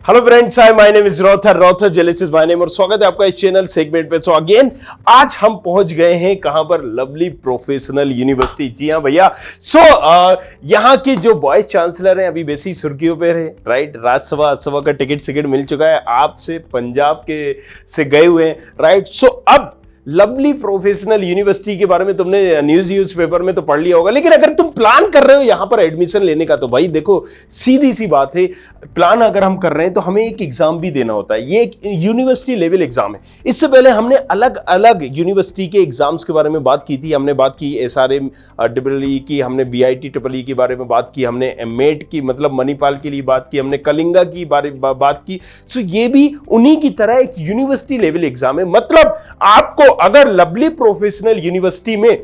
Hello friends, hi my name is रॉथर जेलिस is my name और स्वागत है आपका इस चैनल सेगमेंट पे। सो अगेन आज हम पहुंच गए हैं कहां पर, लवली प्रोफेशनल यूनिवर्सिटी। जी हां भैया। सो यहां के जो वाइस चांसलर हैं अभी वैसे ही सुर्खियों पे रहे, राइट। राज्यसभा का टिकट मिल चुका है, आपसे पंजाब के से गए हुए हैं, राइट। सो अब लवली प्रोफेशनल यूनिवर्सिटी के बारे में तुमने न्यूज पेपर में तो पढ़ लिया होगा, लेकिन अगर तुम प्लान कर रहे हो यहां पर एडमिशन लेने का तो भाई देखो सीधी सी बात है, प्लान अगर हम कर रहे हैं तो हमें एक एग्जाम भी देना होता है। ये एक यूनिवर्सिटी लेवल एग्जाम है। इससे पहले हमने अलग अलग यूनिवर्सिटी के एग्जाम्स के बारे में बात की थी। हमने बात की SRM EEE की, हमने BIT EEE के बारे में बात की, हमने MET की मतलब मणिपाल के लिए बात की, हमने कलिंगा की बात की। सो ये भी उन्हीं की तरह एक यूनिवर्सिटी लेवल एग्जाम है। मतलब आपको अगर लवली प्रोफेशनल यूनिवर्सिटी में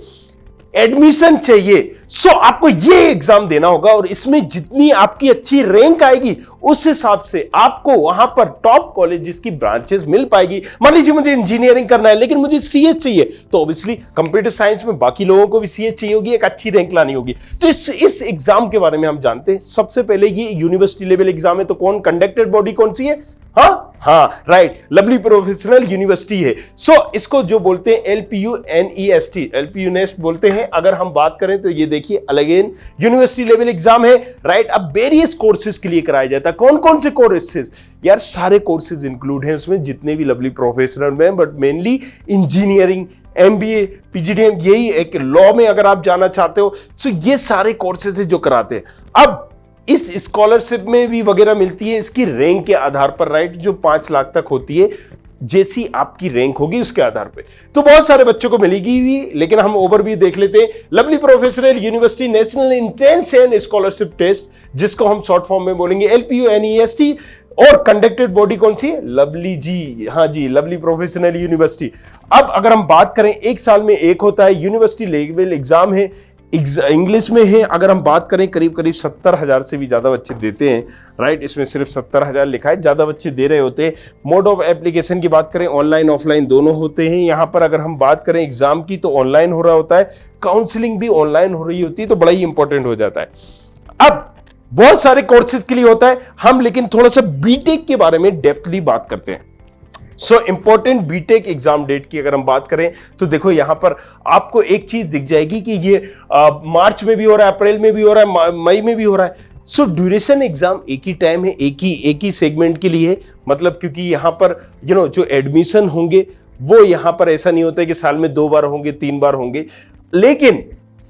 एडमिशन चाहिए सो आपको ये एग्जाम देना होगा, और इसमें जितनी आपकी अच्छी रैंक आएगी उस हिसाब से आपको वहां पर टॉप कॉलेजेस की ब्रांचेस मिल पाएगी। मान लीजिए मुझे इंजीनियरिंग करना है लेकिन मुझे CS चाहिए, तो ऑब्वियसली कंप्यूटर साइंस में बाकी लोगों को भी CS चाहिए होगी, एक अच्छी रैंक लानी होगी। तो इस एग्जाम के बारे में हम जानते हैं। सबसे पहले ये यूनिवर्सिटी लेवल एग्जाम है, तो कौन कंडक्टेड बॉडी कौन सी है? हाँ राइट, लवली प्रोफेशनल यूनिवर्सिटी है। सो इसको जो बोलते हैं LPUNEST बोलते हैं। अगर हम बात करें तो ये देखिए अगेन यूनिवर्सिटी लेवल एग्जाम है, राइट। अब वेरियस कोर्सेज के लिए कराया जाता है। कौन कौन से कोर्सेज? यार सारे कोर्सेज इंक्लूड हैं उसमें जितने भी लवली प्रोफेशनल में, but mainly engineering, MBA, PGDM, यही एक लॉ में अगर आप जाना चाहते हो तो ये सारे कोर्सेज जो कराते हैं। अब इस स्कॉलरशिप में भी वगैरह मिलती है इसकी रैंक के आधार पर, राइट, जो 5 लाख तक होती है। जैसी आपकी रैंक होगी उसके आधार पे तो बहुत सारे बच्चों को मिलेगी भी, लेकिन हम ओवरव्यू देख लेते हैं। Lovely Professional University National Entrance and Scholarship Test, जिसको हम शॉर्ट फॉर्म में बोलेंगे LPUNEST, और कंडक्टेड बॉडी कौन सी है? लवली जी, हाँ जी, लवली प्रोफेशनल यूनिवर्सिटी। अब अगर हम बात करें एक साल में एक होता है यूनिवर्सिटी लेवल एग्जाम है, इंग्लिश में है। अगर हम बात करें करीब 70,000 से भी ज्यादा बच्चे देते हैं, राइट। इसमें सिर्फ 70,000 लिखा है, ज्यादा बच्चे दे रहे होते हैं। मोड ऑफ एप्लीकेशन की बात करें ऑनलाइन ऑफलाइन दोनों होते हैं। यहां पर अगर हम बात करें एग्जाम की तो ऑनलाइन हो रहा होता है, काउंसलिंग भी ऑनलाइन हो रही होती है, तो बड़ा ही इंपॉर्टेंट हो जाता है। अब बहुत सारे कोर्सेज के लिए होता है हम, लेकिन थोड़ा सा बीटेक के बारे में डेप्थली बात करते हैं। So important BTech exam date की अगर हम बात करें तो देखो यहां पर आपको एक चीज दिख जाएगी कि ये मार्च में भी हो रहा है, अप्रैल में भी हो रहा है, मई में भी हो रहा है। सो ड्यूरेशन एग्जाम एक ही टाइम है, एक ही सेगमेंट के लिए, मतलब क्योंकि यहां पर जो एडमिशन होंगे वो यहां पर ऐसा नहीं होता है कि साल में 2 बार होंगे, 3 बार होंगे, लेकिन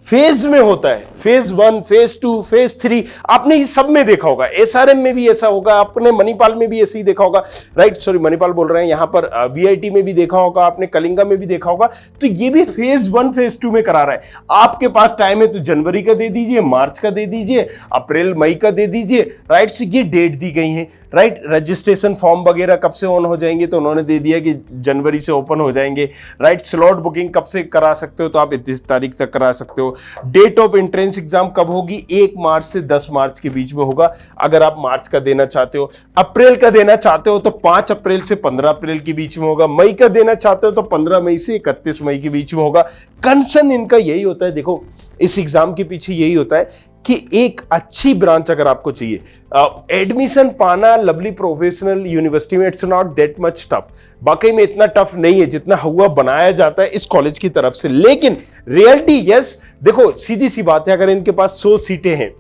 फेज में होता है। फेज 1, फेज 2, फेज 3 आपने ये सब में देखा होगा। SRM में भी ऐसा होगा, आपने मणिपाल में भी ऐसे ही देखा होगा, राइट। सॉरी, मणिपाल बोल रहे हैं, यहां पर BIT में भी देखा होगा आपने, कलिंगा में भी देखा होगा। तो ये भी फेज 1 फेज 2 में करा रहा है। आपके पास टाइम है तो जनवरी का दे दीजिए, मार्च का दे दीजिए, अप्रैल मई का दे दीजिए, राइट। सो ये डेट दी गई है, राइट। रजिस्ट्रेशन फॉर्म वगैरह कब से ऑन हो जाएंगे तो उन्होंने दे दिया कि जनवरी से ओपन हो जाएंगे, राइट। स्लॉट बुकिंग कब से करा सकते हो तो आप 31 तारीख तक करा सकते हो। डेट ऑफ एंट्रेंस एग्जाम कब होगी? 1 मार्च से 10 मार्च के बीच में होगा, अगर आप मार्च का देना चाहते हो। अप्रैल का देना चाहते हो तो 5 अप्रैल से 15 अप्रैल के बीच में होगा। मई का देना चाहते हो तो 15 मई से 31 मई के बीच में होगा। कंसर्न इनका यही होता है, देखो इस एग्जाम के पीछे यही होता है कि एक अच्छी ब्रांच अगर आपको चाहिए, एडमिशन पाना लवली प्रोफेशनल यूनिवर्सिटी में it's not that much tough. वाकई में इतना टफ नहीं है जितना हुआ बनाया जाता है इस कॉलेज की तरफ से, लेकिन रियलिटी यस, देखो सीधी सी बात है, अगर इनके पास 100 सीटें हैं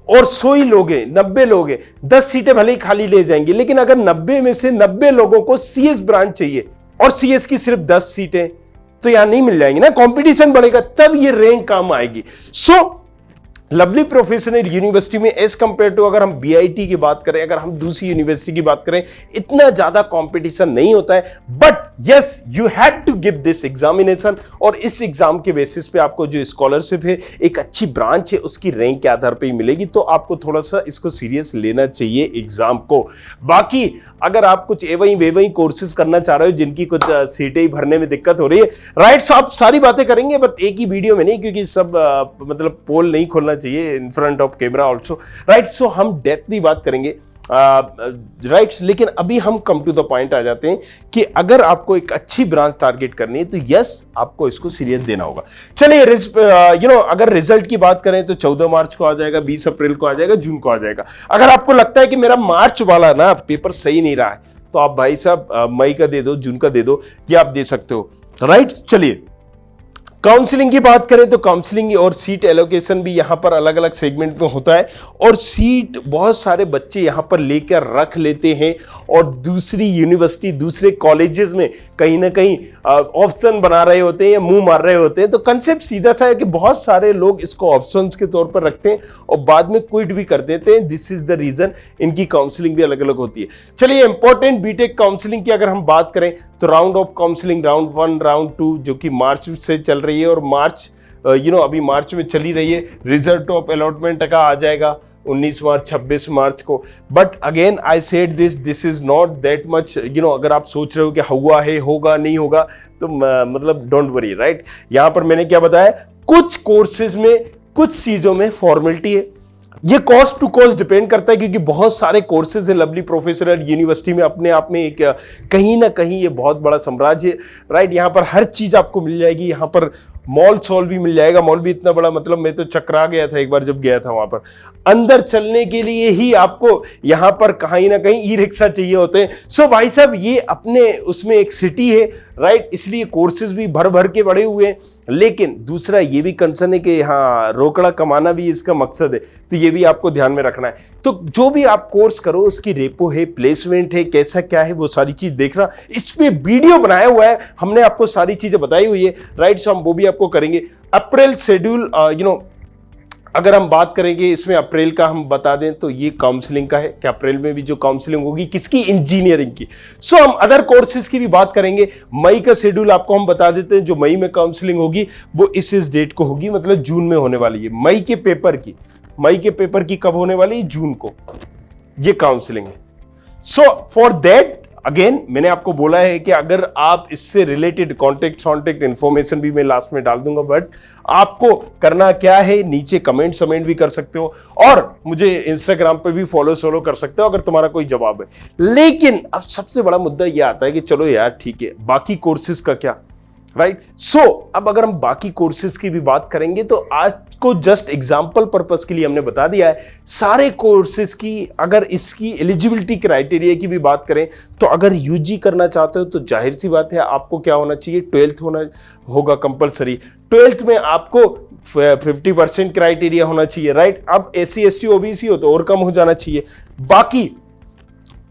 और 100 ही लोग हैं, 90 लोग हैं, 10 सीटें भले ही खाली ले जाएंगे, लेकिन अगर 90 में से 90 लोगों को CS ब्रांच चाहिए और CS की सिर्फ 10 सीटें, तो यहां नहीं मिल जाएंगी ना। कंपटीशन बढ़ेगा तब ये रैंक काम आएगी। सो लवली प्रोफेशनल यूनिवर्सिटी में एज कंपेयर टू अगर हम BIT की बात करें, अगर हम दूसरी यूनिवर्सिटी की बात करें, इतना ज्यादा कंपटीशन नहीं होता है। But yes, you had to give this examination, और इस एग्जाम के बेसिस पे आपको जो स्कॉलरशिप है, एक अच्छी ब्रांच है, उसकी रैंक के आधार पे ही मिलेगी। तो आपको थोड़ा सा इसको सीरियस लेना चाहिए एग्जाम को। बाकी अगर आप कुछ एवं वेवं कोर्सेज करना चाह रहे हो जिनकी कुछ सीटें ही भरने में दिक्कत हो रही है, राइट, सो आप सारी बातें करेंगे बट एक ही वीडियो में नहीं, क्योंकि सब मतलब पोल नहीं खोलना चाहिए in front of camera also, right. So हम डेप्थली बात करेंगे राइट लेकिन अभी हम कम टू द पॉइंट आ जाते हैं कि अगर आपको एक अच्छी ब्रांच टारगेट करनी है तो यस आपको इसको सीरियस देना होगा। चलिए अगर रिजल्ट की बात करें तो 14 मार्च को आ जाएगा, 20 अप्रैल को आ जाएगा, जून को आ जाएगा। अगर आपको लगता है कि मेरा मार्च वाला ना पेपर सही नहीं रहा है तो आप भाई साहब मई का दे दो, जून का दे दो, ये आप दे सकते हो। राइट चलिए काउंसलिंग की बात करें तो काउंसलिंग और सीट एलोकेशन भी यहाँ पर अलग अलग सेगमेंट में होता है और सीट बहुत सारे बच्चे यहाँ पर लेकर रख लेते हैं और दूसरी यूनिवर्सिटी दूसरे कॉलेजेस में कहीं ना कहीं ऑप्शन बना रहे होते हैं या मुंह मार रहे होते हैं। तो कंसेप्ट सीधा सा है कि बहुत सारे लोग इसको ऑप्शंस के तौर पर रखते हैं और बाद में क्विट भी कर देते हैं। दिस इज द रीजन इनकी काउंसलिंग भी अलग अलग होती है। चलिए इंपॉर्टेंट बीटेक काउंसलिंग की अगर हम बात करें तो round of counselling round 1 round 2 जो कि मार्च से चल रही है और मार्च अभी मार्च में चली रही है। रिजल्ट ऑफ अलॉटमेंट का आ जाएगा 19 मार्च 26 मार्च को। But again I said this is not that much अगर आप सोच रहे हो कि हुआ है होगा नहीं होगा तो मतलब डोंट वरी। राइट यहां पर मैंने क्या बताया, कुछ कोर्सेज में कुछ चीजों में फॉर्मेलिटी है, ये कॉस्ट टू कॉस्ट डिपेंड करता है क्योंकि बहुत सारे कोर्सेज है लवली प्रोफेशनल यूनिवर्सिटी में, अपने आप में एक कहीं ना कहीं ये बहुत बड़ा साम्राज्य है। राइट यहाँ पर हर चीज आपको मिल जाएगी, यहाँ पर मॉल सॉल भी मिल जाएगा। मॉल भी इतना बड़ा, मतलब मैं तो चकरा गया था एक बार जब गया था वहां पर। अंदर चलने के लिए ही आपको यहाँ पर कहीं ना कहीं ई रिक्शा चाहिए होते हैं। सो भाई साहब ये अपने उसमें एक सिटी है। राइट इसलिए कोर्सेज भी भर भर के बढ़े हुए हैं। लेकिन दूसरा ये भी कंसर्न है कि यहाँ रोकड़ा कमाना भी इसका मकसद है, तो ये भी आपको ध्यान में रखना है। तो जो भी आप कोर्स करो उसकी रेपो है, प्लेसमेंट है, कैसा क्या है वो सारी चीज देखना। इसमें वीडियो बनाया हुआ है, हमने आपको सारी चीजें बताई हुई है। राइट सो हम वो भी आपको करेंगे। अप्रैल शेड्यूल अगर हम बात करेंगे इसमें अप्रैल का हम बता दें तो ये काउंसलिंग का है कि अप्रैल में भी जो काउंसलिंग होगी किसकी, इंजीनियरिंग की। सो हम अदर कोर्सेज की भी बात करेंगे। मई का शेड्यूल आपको हम बता देते हैं, जो मई में काउंसलिंग होगी वो इस डेट को होगी, मतलब जून में होने वाली है। मई के पेपर की कब होने वाली है, जून को ये काउंसलिंग है। सो फॉर दैट अगेन मैंने आपको बोला है कि अगर आप इससे रिलेटेड कॉन्टेक्ट इन्फॉर्मेशन भी मैं लास्ट में डाल दूंगा, बट आपको करना क्या है, नीचे कमेंट भी कर सकते हो और मुझे इंस्टाग्राम पे भी फॉलो कर सकते हो अगर तुम्हारा कोई जवाब है। लेकिन अब सबसे बड़ा मुद्दा यह आता है कि चलो यार ठीक है, बाकी कोर्सेज का क्या। राइट सो अब अगर हम बाकी कोर्सेज की भी बात करेंगे तो आज को जस्ट एग्जांपल पर्पस के लिए हमने बता दिया है सारे कोर्सेज की। अगर इसकी एलिजिबिलिटी क्राइटेरिया की भी बात करें तो अगर यूजी करना चाहते हो तो जाहिर सी बात है आपको क्या होना चाहिए, 12th होना होगा कंपलसरी। 12th में आपको 50% क्राइटेरिया होना चाहिए। राइट अब SC ST OBC हो तो और कम हो जाना चाहिए। बाकी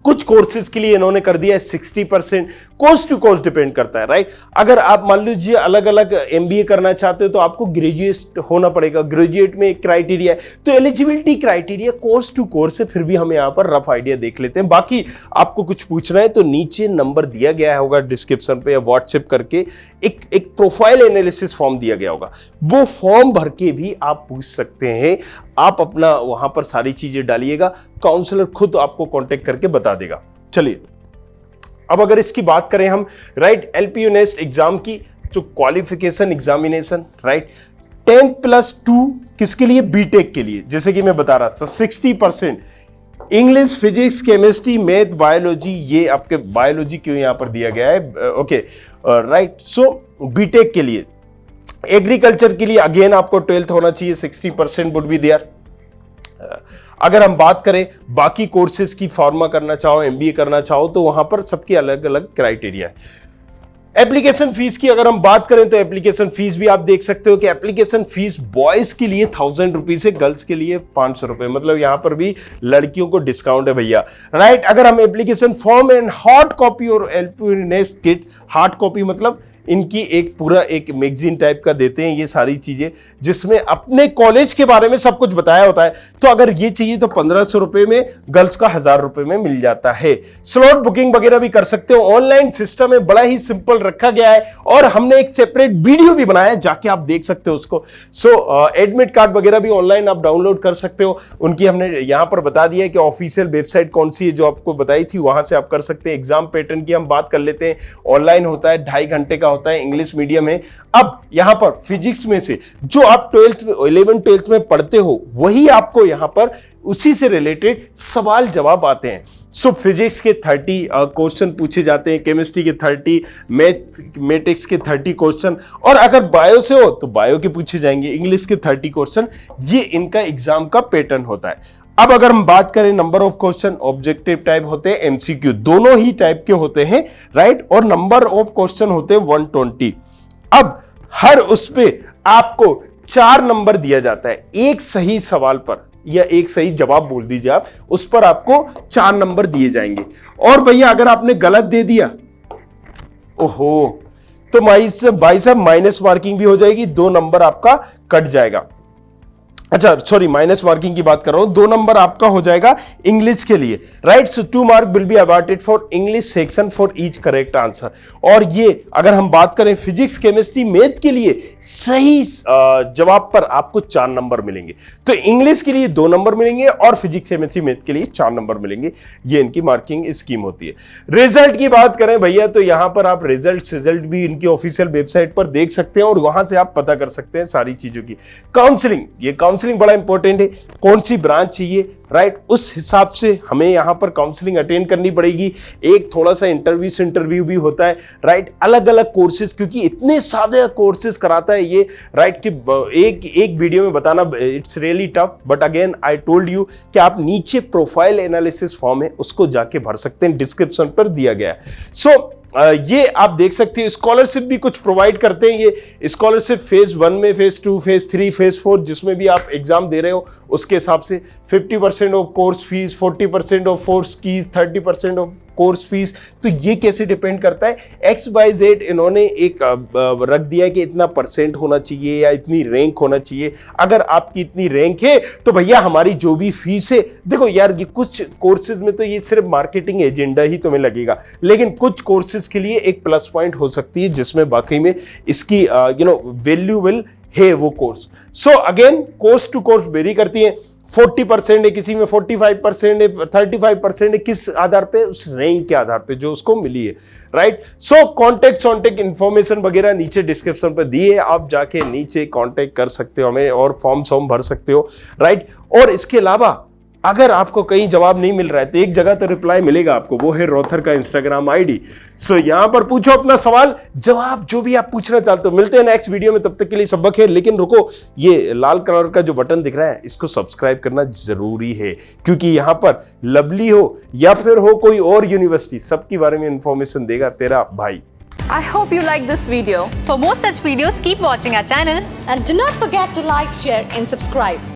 कुछ कोर्सेज के लिए इन्होंने कर दिया है 60%, कोर्स टू कोर्स डिपेंड करता है। राइट अगर आप मान लीजिए अलग अलग MBA करना चाहते हो तो आपको ग्रेजुएट होना पड़ेगा, ग्रेजुएट में एक क्राइटेरिया है। तो eligibility criteria course to course है, फिर भी हम यहाँ पर रफ आइडिया देख लेते हैं। बाकी आपको कुछ पूछना है तो नीचे नंबर दिया गया होगा डिस्क्रिप्शन पे या व्हाट्सएप करके एक प्रोफाइल एनालिसिस फॉर्म दिया गया होगा, वो फॉर्म भर के भी आप पूछ सकते हैं। आप अपना वहां पर सारी चीजें डालिएगा, काउंसलर खुद आपको कांटेक्ट करके बता देगा। चलिए अब अगर इसकी बात करें हम, राइट LPU नेस्ट एग्जाम की जो क्वालिफिकेशन एग्जामिनेशन, राइट 10+2 किसके लिए, बीटेक के लिए। जैसे कि मैं बता रहा था 60% English, physics, chemistry, math, biology. ये आपके बायोलॉजी क्यों यहां पर दिया गया है, ओके राइट। सो बीटेक के लिए, एग्रीकल्चर के लिए अगेन आपको 12th होना चाहिए, 60% वुड बी देयर। अगर हम बात करें बाकी कोर्सेज की, फार्मा करना चाहो, MBA करना चाहो तो वहां पर सबकी अलग अलग क्राइटेरिया है। एप्लीकेशन फीस की अगर हम बात करें तो एप्लीकेशन फीस भी आप देख सकते हो कि एप्लीकेशन फीस बॉयज के लिए 1000 रुपीज है, गर्ल्स के लिए 500 रुपए, मतलब यहां पर भी लड़कियों को डिस्काउंट है भैया। राइट अगर हम application form and hard copy और LPU nest kit, hard copy मतलब इनकी एक पूरा एक मैगजीन टाइप का देते हैं, ये सारी चीजें जिसमें अपने कॉलेज के बारे में सब कुछ बताया होता है। तो अगर ये चाहिए तो 1500 रुपए में, गर्ल्स का 1000 रुपए में मिल जाता है। स्लॉट बुकिंग वगैरह भी कर सकते हो, ऑनलाइन सिस्टम है, बड़ा ही सिंपल रखा गया है और हमने एक सेपरेट वीडियो भी बनाया है, जाके आप देख सकते हो उसको। सो एडमिट कार्ड वगैरह भी ऑनलाइन आप डाउनलोड कर सकते हो, उनकी हमने यहां पर बता दिया है कि ऑफिशियल वेबसाइट कौन सी है जो आपको बताई थी, वहां से आप कर सकते हैं। एग्जाम पैटर्न की हम बात कर लेते हैं, ऑनलाइन होता है, 2.5 घंटे का होता है, इंग्लिश मीडियम है। अब यहां पर फिजिक्स में से जो आप 11th 12th में पढ़ते हो वही आपको यहां पर उसी से रिलेटेड सवाल जवाब आते हैं। सो फिजिक्स के 30 क्वेश्चन पूछे जाते हैं, केमिस्ट्री के 30, मैथमेटिक्स के 30 क्वेश्चन, और अगर बायो से हो तो बायो के पूछे जाएंगे, इंग्लिश के 30 क्वेश्चन। ये इनका एग्जाम का पैटर्न होता है। अब अगर हम बात करें number of question, objective type होते हैं, एमसीक्यू दोनों ही टाइप के होते हैं, राइट, और नंबर ऑफ क्वेश्चन होते हैं 120। अब हर उस पे आपको 4 नंबर दिया जाता है। एक सही सवाल पर या एक सही जवाब बोल दीजिए आप, उस पर आपको 4 नंबर दिए जाएंगे। और भैया अगर आपने गलत दे दिया, ओहो, तो भाई साहब माइनस मार्किंग भी हो जाएगी, 2 नंबर आपका कट जाएगा। अच्छा सॉरी, माइनस मार्किंग की बात कर रहा हूं, 2 नंबर आपका हो जाएगा इंग्लिश के लिए, right. So 2 mark will be awarded for English section for each correct answer. और ये अगर हम बात करें फिजिक्स, केमिस्ट्री, मैथ के लिए सही जवाब पर आपको 4 नंबर मिलेंगे। तो इंग्लिश के लिए 2 नंबर मिलेंगे और फिजिक्स, केमिस्ट्री, मैथ के लिए 4 नंबर मिलेंगे। ये इनकी मार्किंग स्कीम होती है। रिजल्ट की बात करें भैया, तो यहां पर आप रिजल्ट भी इनकी ऑफिशियल वेबसाइट पर देख सकते हैं और वहां से आप पता कर सकते हैं सारी चीजों की। काउंसलिंग, ये काउंसलिंग बड़ा इंपॉर्टेंट है, कौन सी ब्रांच चाहिए, राइट, उस हिसाब से हमें यहां पर काउंसलिंग अटेंड करनी पड़ेगी। एक थोड़ा सा इंटरव्यू भी होता है, राइट, अलग अलग कोर्सेज, क्योंकि इतने सारे कोर्सेज कराता है ये, राइट, कि एक वीडियो में बताना it's really tough. But again I told you कि आप नीचे प्रोफाइल एनालिसिस फॉर्म है, उसको जाके भर सकते हैं, डिस्क्रिप्शन पर दिया गया है। सो ये आप देख सकते हैं। स्कॉलरशिप भी कुछ प्रोवाइड करते हैं ये स्कॉलरशिप, फेज 1 में, फेज 2, फेज 3, फेज 4, जिसमें भी आप एग्जाम दे रहे हो उसके हिसाब से 50% of course fees, 40% of course fees, 30% of course fees. तो ये कैसे डिपेंड करता है, XYZ इन्होंने एक रख दिया है कि इतना परसेंट होना चाहिए या इतनी रैंक होना चाहिए। अगर आपकी इतनी रैंक है तो भैया हमारी जो भी फीस है, देखो यार, ये कुछ कोर्सेज में तो ये सिर्फ मार्केटिंग एजेंडा ही तुम्हें लगेगा, लेकिन कुछ कोर्सेज के लिए एक प्लस पॉइंट हो सकती है जिसमें वाकई में इसकी वैल्यूएबल है वो course. So again course to course vary करती है। 40% है, किसी में 45% है, 35% है, किस आधार पे, उस रैंक के आधार पे जो उसको मिली है, राइट। सो कॉन्टेक्ट इंफॉर्मेशन वगैरह नीचे डिस्क्रिप्शन पर दी है, आप जाके नीचे कांटेक्ट कर सकते हो हमें और फॉर्म भर सकते हो, राइट। और इसके अलावा अगर आपको कहीं जवाब नहीं मिल रहा है तो एक जगह तो रिप्लाई मिलेगा आपको, वो है रोथर का इंस्टाग्राम आईडी। सो यहां पर पूछो अपना सवाल जवाब, जो भी आप पूछना चाहते हो। मिलते हैं नेक्स्ट वीडियो में, तब तक के लिए सब खैर। लेकिन रुको, ये लाल कलर का जो बटन दिख रहा है इसको सब्सक्राइब करना जरूरी है, क्योंकि यहां पर लवली हो या फिर हो कोई और यूनिवर्सिटी, सबके बारे में इंफॉर्मेशन देगा तेरा भाई। I hope you like this video. For more such videos, keep watching our channel. And do not forget to like, share and subscribe.